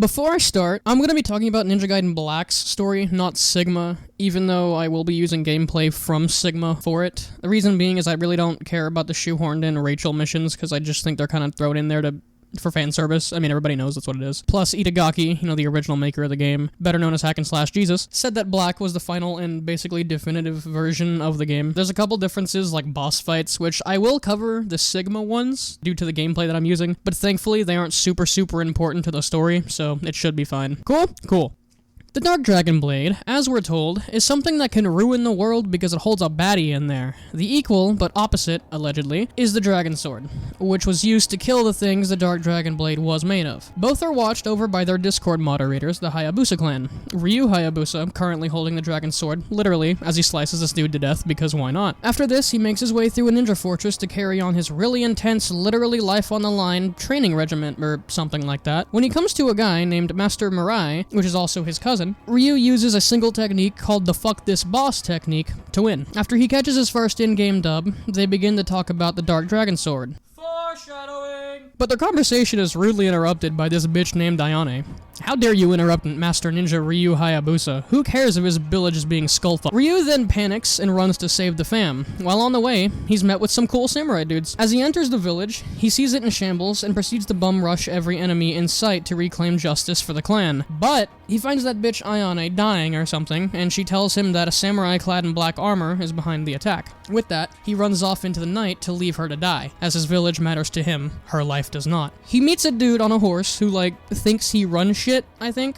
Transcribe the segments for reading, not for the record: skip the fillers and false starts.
Before I start, I'm going to be talking about Ninja Gaiden Black's story, not Sigma, even though I will be using gameplay from Sigma for it. The reason being is I really don't care about the shoehorned in Rachel missions, because I just think they're kind of thrown in there for fan service. I mean, everybody knows that's what it is. Plus, Itagaki, the original maker of the game, better known as Hack and Slash Jesus, said that Black was the final and basically definitive version of the game. There's a couple differences, like boss fights, which I will cover the Sigma ones due to the gameplay that I'm using, but thankfully they aren't super important to the story, so it should be fine. Cool? Cool. The Dark Dragon Blade, as we're told, is something that can ruin the world because it holds a baddie in there. The equal, but opposite, allegedly, is the Dragon Sword, which was used to kill the things the Dark Dragon Blade was made of. Both are watched over by their Discord moderators, the Hayabusa clan. Ryu Hayabusa, currently holding the Dragon Sword, literally, as he slices this dude to death, because why not? After this, he makes his way through a ninja fortress to carry on his really intense, literally life-on-the-line training regiment, or something like that. When he comes to a guy named Master Mirai, which is also his cousin, Ryu uses a single technique called the fuck this boss technique to win. After he catches his first in-game dub, they begin to talk about the Dark Dragon Sword. Foreshadowing! But their conversation is rudely interrupted by this bitch named Ayane. How dare you interrupt Master Ninja Ryu Hayabusa? Who cares if his village is being skull-fucked? Ryu then panics and runs to save the fam. While on the way, he's met with some cool samurai dudes. As he enters the village, he sees it in shambles and proceeds to bum rush every enemy in sight to reclaim justice for the clan. But he finds that bitch Ayane dying or something, and she tells him that a samurai clad in black armor is behind the attack. With that, he runs off into the night to leave her to die. As his village matters to him, her life does not. He meets a dude on a horse who, thinks he runs shit, I think.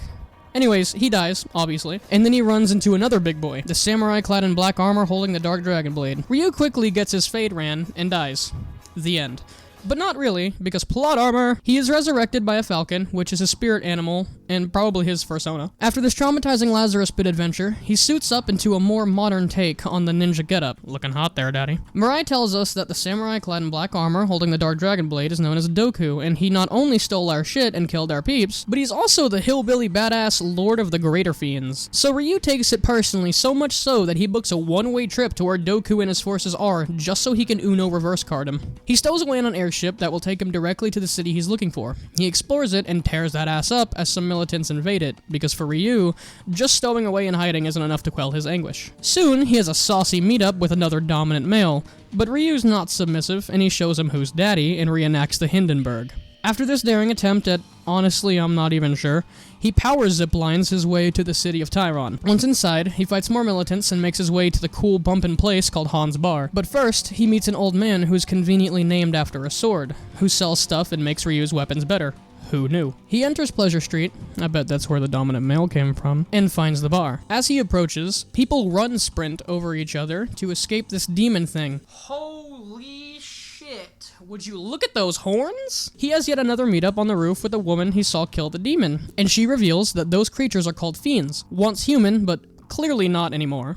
Anyways, he dies, obviously, and then he runs into another big boy, the samurai clad in black armor holding the Dark Dragon Blade. Ryu quickly gets his fade ran and dies. The end. But not really, because plot armor, he is resurrected by a falcon, which is his spirit animal, and probably his fursona. After this traumatizing Lazarus Pit adventure, he suits up into a more modern take on the ninja getup. Looking hot there, daddy. Mirai tells us that the samurai clad in black armor holding the Dark Dragon Blade is known as Doku, and he not only stole our shit and killed our peeps, but he's also the hillbilly badass Lord of the Greater Fiends. So Ryu takes it personally, so much so that he books a one-way trip to where Doku and his forces are, just so he can Uno reverse card him. He stows away on an airship that will take him directly to the city he's looking for. He explores it and tears that ass up as some militants invade it, because for Ryu, just stowing away and hiding isn't enough to quell his anguish. Soon, he has a saucy meetup with another dominant male, but Ryu's not submissive, and he shows him who's daddy and reenacts the Hindenburg. After this daring attempt at, honestly, I'm not even sure, he power ziplines his way to the city of Tyron. Once inside, he fights more militants and makes his way to the cool bumpin' place called Han's Bar. But first, he meets an old man who's conveniently named after a sword, who sells stuff and makes Ryu's weapons better. Who knew? He enters Pleasure Street, I bet that's where the dominant male came from, and finds the bar. As he approaches, people run sprint over each other to escape this demon thing. Holy shit. Would you look at those horns? He has yet another meetup on the roof with a woman he saw kill the demon, and she reveals that those creatures are called fiends, once human, but clearly not anymore.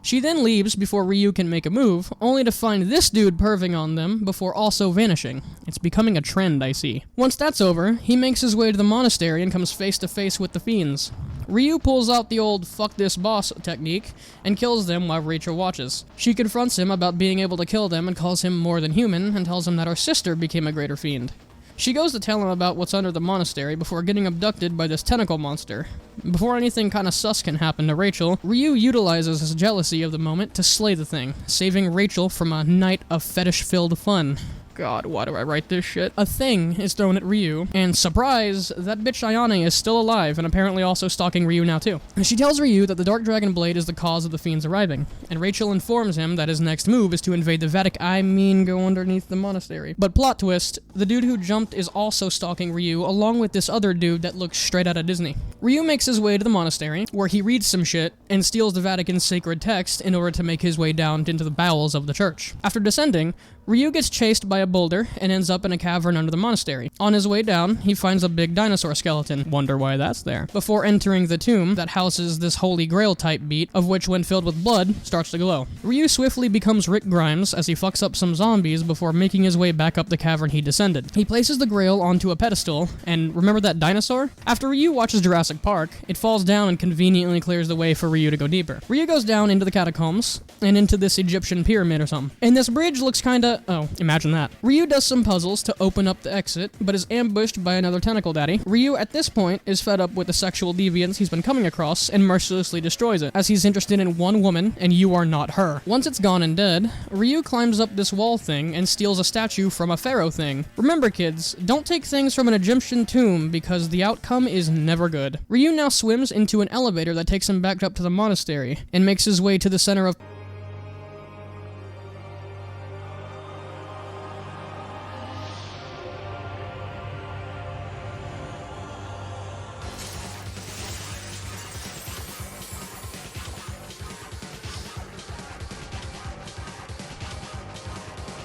She then leaves before Ryu can make a move, only to find this dude perving on them before also vanishing. It's becoming a trend, I see. Once that's over, he makes his way to the monastery and comes face to face with the fiends. Ryu pulls out the old fuck this boss technique and kills them while Rachel watches. She confronts him about being able to kill them and calls him more than human and tells him that her sister became a greater fiend. She goes to tell him about what's under the monastery before getting abducted by this tentacle monster. Before anything kinda sus can happen to Rachel, Ryu utilizes his jealousy of the moment to slay the thing, saving Rachel from a night of fetish-filled fun. God, why do I write this shit? A thing is thrown at Ryu, and surprise, that bitch Ayane is still alive and apparently also stalking Ryu now too. She tells Ryu that the Dark Dragon Blade is the cause of the fiends arriving, and Rachel informs him that his next move is to invade the Vatican, go underneath the monastery. But plot twist, the dude who jumped is also stalking Ryu along with this other dude that looks straight out of Disney. Ryu makes his way to the monastery, where he reads some shit and steals the Vatican's sacred text in order to make his way down into the bowels of the church. After descending, Ryu gets chased by a boulder and ends up in a cavern under the monastery. On his way down, he finds a big dinosaur skeleton. Wonder why that's there. Before entering the tomb that houses this holy grail type beat, of which when filled with blood, starts to glow. Ryu swiftly becomes Rick Grimes as he fucks up some zombies before making his way back up the cavern he descended. He places the grail onto a pedestal, and remember that dinosaur? After Ryu watches Jurassic Jurassic Park, it falls down and conveniently clears the way for Ryu to go deeper. Ryu goes down into the catacombs, and into this Egyptian pyramid or something. And this bridge looks kinda... oh, imagine that. Ryu does some puzzles to open up the exit, but is ambushed by another tentacle daddy. Ryu, at this point, is fed up with the sexual deviance he's been coming across, and mercilessly destroys it, as he's interested in one woman, and you are not her. Once it's gone and dead, Ryu climbs up this wall thing and steals a statue from a pharaoh thing. Remember, kids, don't take things from an Egyptian tomb because the outcome is never good. Ryu now swims into an elevator that takes him back up to the monastery, and makes his way to the center of...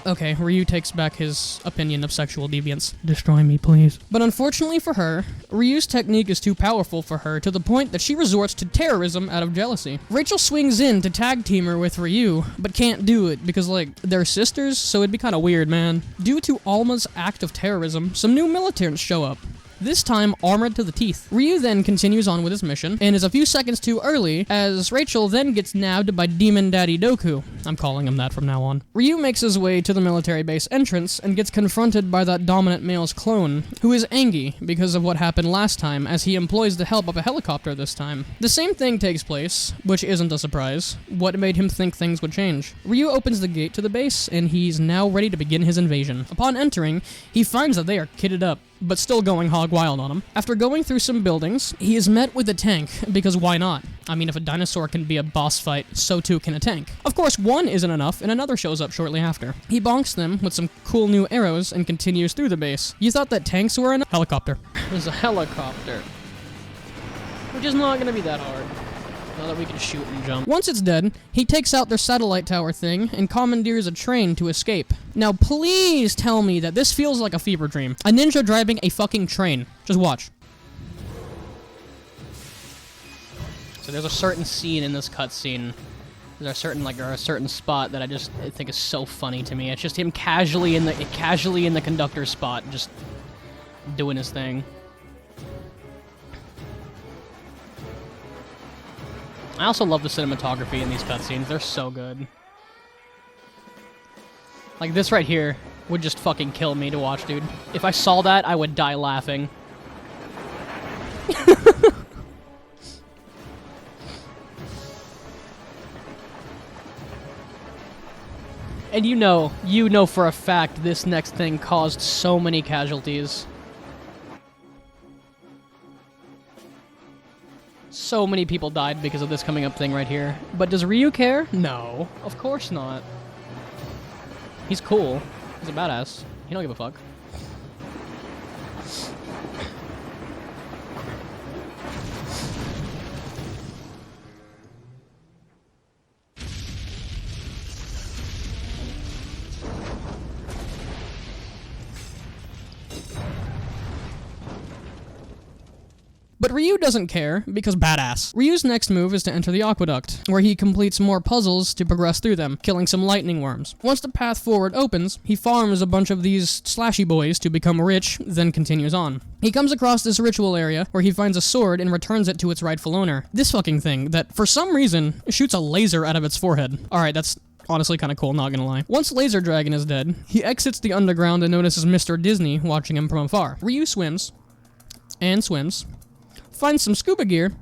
Okay, Ryu takes back his opinion of sexual deviance. Destroy me, please. But unfortunately for her, Ryu's technique is too powerful for her to the point that she resorts to terrorism out of jealousy. Rachel swings in to tag team her with Ryu, but can't do it because, like, they're sisters, so it'd be kinda weird, man. Due to Alma's act of terrorism, some new militants show up. This time armored to the teeth. Ryu then continues on with his mission, and is a few seconds too early, as Rachel then gets nabbed by Demon Daddy Doku. I'm calling him that from now on. Ryu makes his way to the military base entrance, and gets confronted by that dominant male's clone, who is angry because of what happened last time, as he employs the help of a helicopter this time. The same thing takes place, which isn't a surprise. What made him think things would change? Ryu opens the gate to the base, and he's now ready to begin his invasion. Upon entering, he finds that they are kitted up, but still going hog wild on him. After going through some buildings, he is met with a tank, because why not? I mean, if a dinosaur can be a boss fight, so too can a tank. Of course, one isn't enough, and another shows up shortly after. He bonks them with some cool new arrows and continues through the base. You thought that tanks were enough? Helicopter. There's a helicopter. Which is not gonna be that hard. Now that we can shoot and jump. Once it's dead, he takes out their satellite tower thing and commandeers a train to escape. Now please tell me that this feels like a fever dream. A ninja driving a fucking train. Just watch. So there's a certain scene in this cutscene. There's a certain spot that I think is so funny to me. It's just him casually in the conductor's spot, just doing his thing. I also love the cinematography in these cutscenes. They're so good. Like, this right here would just fucking kill me to watch, dude. If I saw that, I would die laughing. And you know for a fact this next thing caused so many casualties. So many people died because of this coming up thing right here. But does Ryu care? No, of course not. He's cool. He's a badass. He don't give a fuck. But Ryu doesn't care, because badass. Ryu's next move is to enter the Aqueduct, where he completes more puzzles to progress through them, killing some lightning worms. Once the path forward opens, he farms a bunch of these slashy boys to become rich, then continues on. He comes across this ritual area, where he finds a sword and returns it to its rightful owner. This fucking thing, that for some reason, shoots a laser out of its forehead. Alright, that's honestly kind of cool, not gonna lie. Once Laser Dragon is dead, he exits the underground and notices Mr. Disney watching him from afar. Ryu swims, and swims, finds some scuba gear,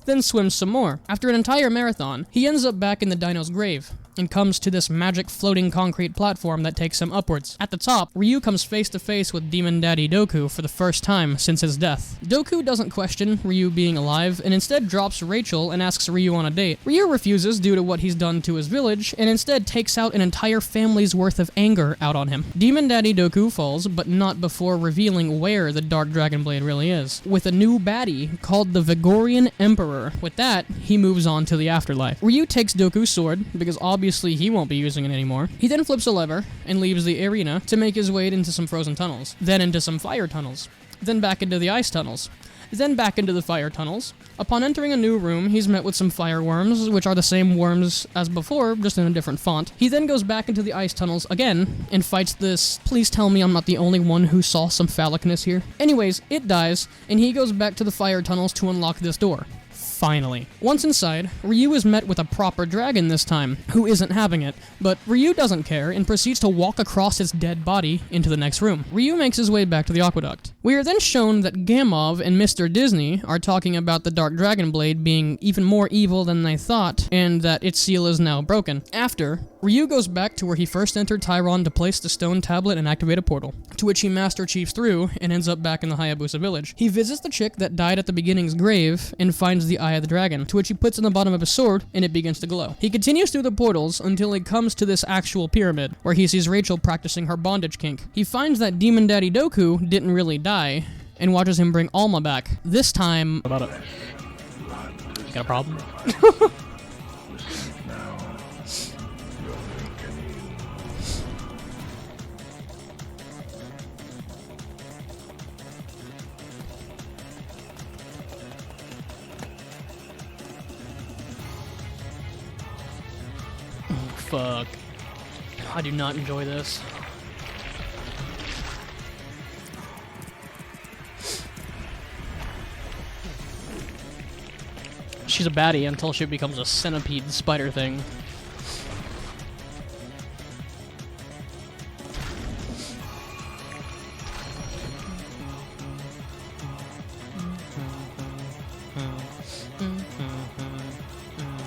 then swims some more. After an entire marathon, he ends up back in the dino's grave, and comes to this magic floating concrete platform that takes him upwards. At the top, Ryu comes face to face with Demon Daddy Doku for the first time since his death. Doku doesn't question Ryu being alive, and instead drops Rachel and asks Ryu on a date. Ryu refuses due to what he's done to his village, and instead takes out an entire family's worth of anger out on him. Demon Daddy Doku falls, but not before revealing where the Dark Dragon Blade really is, with a new baddie called the Vigorian Emperor. With that, he moves on to the afterlife. Ryu takes Doku's sword, because obviously he won't be using it anymore. He then flips a lever and leaves the arena to make his way into some frozen tunnels, then into some fire tunnels, then back into the ice tunnels, then back into the fire tunnels. Upon entering a new room, he's met with some fire worms, which are the same worms as before, just in a different font. He then goes back into the ice tunnels again, and fights this, please tell me I'm not the only one who saw some phallicness here. Anyways, it dies, and he goes back to the fire tunnels to unlock this door. Finally. Once inside, Ryu is met with a proper dragon this time, who isn't having it, but Ryu doesn't care and proceeds to walk across its dead body into the next room. Ryu makes his way back to the Aqueduct. We are then shown that Gamov and Mr. Disney are talking about the Dark Dragon Blade being even more evil than they thought, and that its seal is now broken. After, Ryu goes back to where he first entered Tyron to place the stone tablet and activate a portal, to which he Master Chiefs through and ends up back in the Hayabusa village. He visits the chick that died at the beginning's grave and finds the Eye of the Dragon, to which he puts in the bottom of his sword and it begins to glow. He continues through the portals until he comes to this actual pyramid, where he sees Rachel practicing her bondage kink. He finds that Demon Daddy Doku didn't really die, and watches him bring Alma back. This time... What about it? Got a problem? Fuck. I do not enjoy this. She's a baddie until she becomes a centipede spider thing.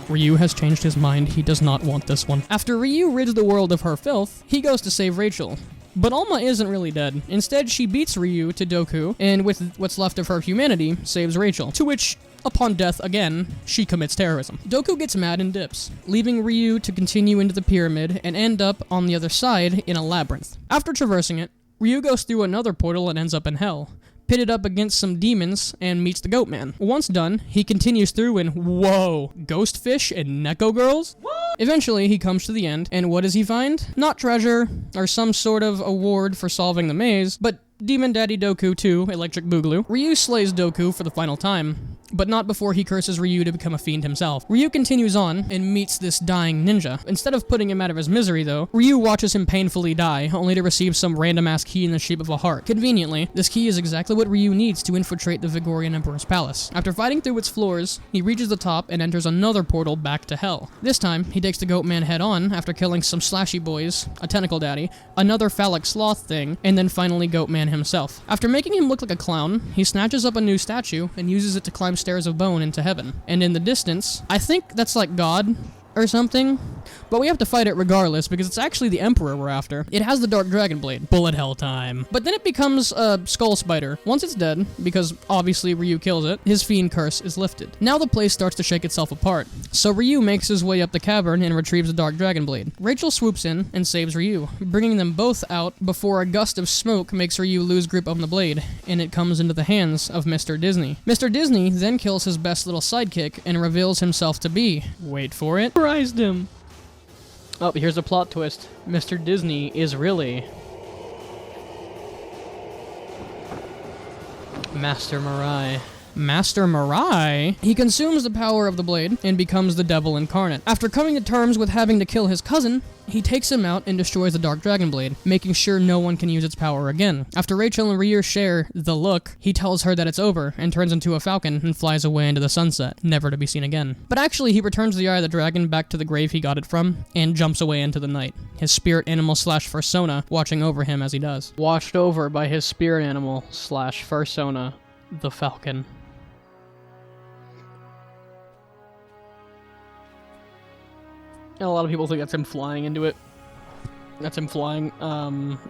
Ryu has changed his mind. He does not want this one. After Ryu rids the world of her filth, he goes to save Rachel. But Alma isn't really dead. Instead, she beats Ryu to Doku, and with what's left of her humanity, saves Rachel. To which, upon death again, she commits terrorism. Doku gets mad and dips, leaving Ryu to continue into the pyramid and end up on the other side in a labyrinth. After traversing it, Ryu goes through another portal and ends up in hell, pitted up against some demons, and meets the Goat Man. Once done, he continues through and whoa, ghost fish and Neko girls? What? Eventually, he comes to the end, and what does he find? Not treasure, or some sort of award for solving the maze, but Demon Daddy Doku 2, Electric Boogaloo. Ryu slays Doku for the final time, but not before he curses Ryu to become a fiend himself. Ryu continues on and meets this dying ninja. Instead of putting him out of his misery, though, Ryu watches him painfully die, only to receive some random-ass key in the shape of a heart. Conveniently, this key is exactly what Ryu needs to infiltrate the Vigorian Emperor's palace. After fighting through its floors, he reaches the top and enters another portal back to hell. This time, he takes the Goat Man head-on after killing some slashy boys, a tentacle daddy, another phallic sloth thing, and then finally Goat Man himself. After making him look like a clown, he snatches up a new statue and uses it to climb stairs of bone into heaven. And in the distance, I think that's like God or something, but we have to fight it regardless because it's actually the Emperor we're after. It has the Dark Dragon Blade. Bullet hell time. But then it becomes a skull spider. Once it's dead, because obviously Ryu kills it, his fiend curse is lifted. Now the place starts to shake itself apart, so Ryu makes his way up the cavern and retrieves the Dark Dragon Blade. Rachel swoops in and saves Ryu, bringing them both out before a gust of smoke makes Ryu lose grip on the blade, and it comes into the hands of Mr. Disney. Mr. Disney then kills his best little sidekick and reveals himself to be, wait for it, surprised him. Oh, here's a plot twist. Mr. Disney is really Master Mirai. Master Mirai? He consumes the power of the blade and becomes the devil incarnate. After coming to terms with having to kill his cousin, he takes him out and destroys the Dark Dragon Blade, making sure no one can use its power again. After Rachel and Ryu share the look, he tells her that it's over and turns into a falcon and flies away into the sunset, never to be seen again. But actually, he returns the Eye of the Dragon back to the grave he got it from and jumps away into the night, his spirit animal / persona watching over him as he does. Watched over by his spirit animal / persona, the falcon. A lot of people think that's him flying into it. That's him flying.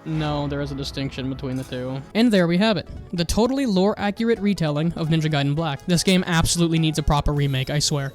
No, there is a distinction between the two. And there we have it. The totally lore-accurate retelling of Ninja Gaiden Black. This game absolutely needs a proper remake, I swear.